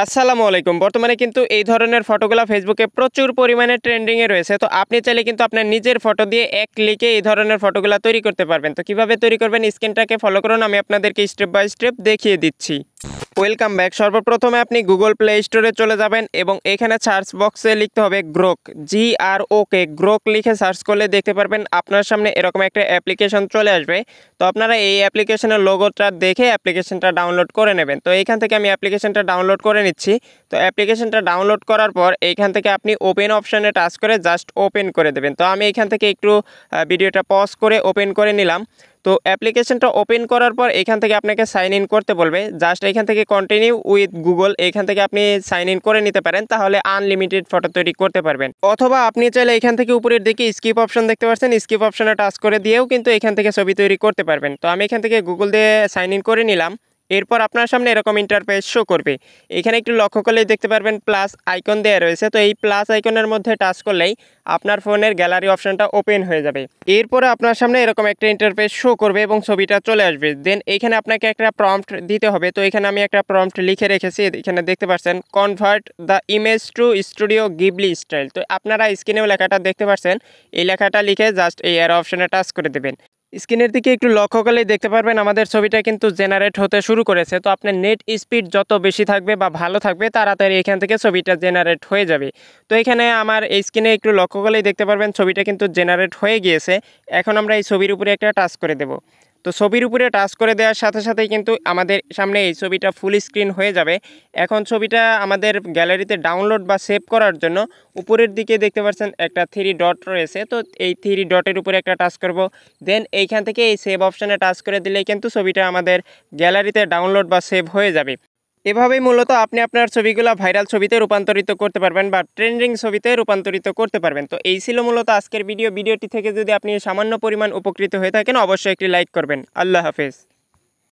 আসসালামু আলাইকুম। বর্তমানে কিন্তু এই ধরনের ফটোগুলা ফেসবুকে প্রচুর পরিমাণে ট্রেন্ডিংয়ে রয়েছে। তো আপনি চাইলে কিন্তু আপনার নিজের ফটো দিয়ে এক ক্লিকে এই ধরনের ফটোগুলা তৈরি করতে পারবেন। তো কিভাবে তৈরি করবেন স্ক্রিনটাকে ফলো করুন, আমি আপনাদেরকে স্টেপ বাই স্টেপ দেখিয়ে দিচ্ছি। Welcome back. সর্বপ্রথমে আপনি গুগল প্লে স্টোরে চলে যাবেন এবং এখানে সার্চ বক্সে লিখতে হবে গ্রোক, GROK। গ্রোক লিখে সার্চ করলে দেখতে পারবেন আপনার সামনে এরকম একটা অ্যাপ্লিকেশন চলে আসবে। তো আপনারা এই অ্যাপ্লিকেশনের লোগোটা দেখে অ্যাপ্লিকেশনটা ডাউনলোড করে নেবেন। তো এইখান থেকে আমি অ্যাপ্লিকেশনটা ডাউনলোড করে নিচ্ছি। তো অ্যাপ্লিকেশনটা ডাউনলোড করার পর এইখান থেকে আপনি ওপেন অপশানে টাচ করে জাস্ট ওপেন করে দেবেন। তো আমি এইখান থেকে একটু ভিডিওটা পজ করে ওপেন করে নিলাম। তো অ্যাপ্লিকেশনটা ওপেন করার পর এখান থেকে আপনাকে সাইন ইন করতে বলবে। জাস্ট এখান থেকে কন্টিনিউ উইথ গুগল, এখান থেকে আপনি সাইন ইন করে নিতে পারেন, তাহলে আনলিমিটেড ফটো তৈরি করতে পারবেন। অথবা আপনি চাইলে এখান থেকে উপরের দিকে স্কিপ অপশন দেখতে পাচ্ছেন, স্কিপ অপশনে টাচ করে দিয়েও কিন্তু এখান থেকে ছবি তৈরি করতে পারবেন। তো আমি এখান থেকে গুগল দিয়ে সাইন ইন করে নিলাম। এরপর আপনার সামনে এরকম ইন্টারফেস শো করবে। এখানে একটু লক্ষ্য করলেই দেখতে পারবেন প্লাস আইকন দেওয়া রয়েছে। তো এই প্লাস আইকনের মধ্যে টাচ করলেই আপনার ফোনের গ্যালারি অপশনটা ওপেন হয়ে যাবে। এরপরে আপনার সামনে এরকম একটা ইন্টারফেস শো করবে এবং ছবিটা চলে আসবে। দেন এখানে আপনাকে একটা প্রম্পট দিতে হবে। তো এখানে আমি একটা প্রম্পট লিখে রেখেছি, এখানে দেখতে পাচ্ছেন convert the image to studio Ghibli style. তো আপনারা স্ক্রিনেও লেখাটা দেখতে পাচ্ছেন, এই লেখাটা লিখে জাস্ট এই অ্যারো অপশনে টাচ করে দেবেন। স্ক্রিনের দিকে একটু লক্ষ্য করলেই দেখতে পারবেন আমাদের ছবিটা কিন্তু জেনারেট হতে শুরু করেছে। তো আপনার নেট স্পিড যত বেশি থাকবে বা ভালো থাকবে, তাড়াতাড়ি এখান থেকে ছবিটা জেনারেট হয়ে যাবে। তো এখানে আমার এই স্ক্রিনে একটু লক্ষ্য করলেই দেখতে পারবেন ছবিটা কিন্তু জেনারেট হয়ে গিয়েছে। এখন আমরা এই ছবির উপরে একটা টাচ করে দেব। তো ছবির উপরে টাচ করে দেওয়ার সাথে সাথেই কিন্তু আমাদের সামনে এই ছবিটা ফুল স্ক্রিন হয়ে যাবে। এখন ছবিটা আমাদের গ্যালারিতে ডাউনলোড বা সেভ করার জন্য উপরের দিকে দেখতে পাচ্ছেন একটা 3 ডট রয়েছে। তো এই 3 ডটের উপরে একটা টাচ করব। দেন এইখান থেকে এই সেভ অপশানে টাচ করে দিলেই কিন্তু ছবিটা আমাদের গ্যালারিতে ডাউনলোড বা সেভ হয়ে যাবে। এভাবেই মূলত আপনি আপনার ছবিগুলো ভাইরাল ছবিতে রূপান্তরিত করতে পারবেন বা ট্রেন্ডিং ছবিতে রূপান্তরিত করতে পারবেন। তো এই ছিল মূলত আজকের ভিডিওটি থেকে যদি আপনি সামান্য পরিমাণ উপকৃত হয়ে থাকেন, অবশ্যই একটি লাইক করবেন। আল্লাহ হাফেজ।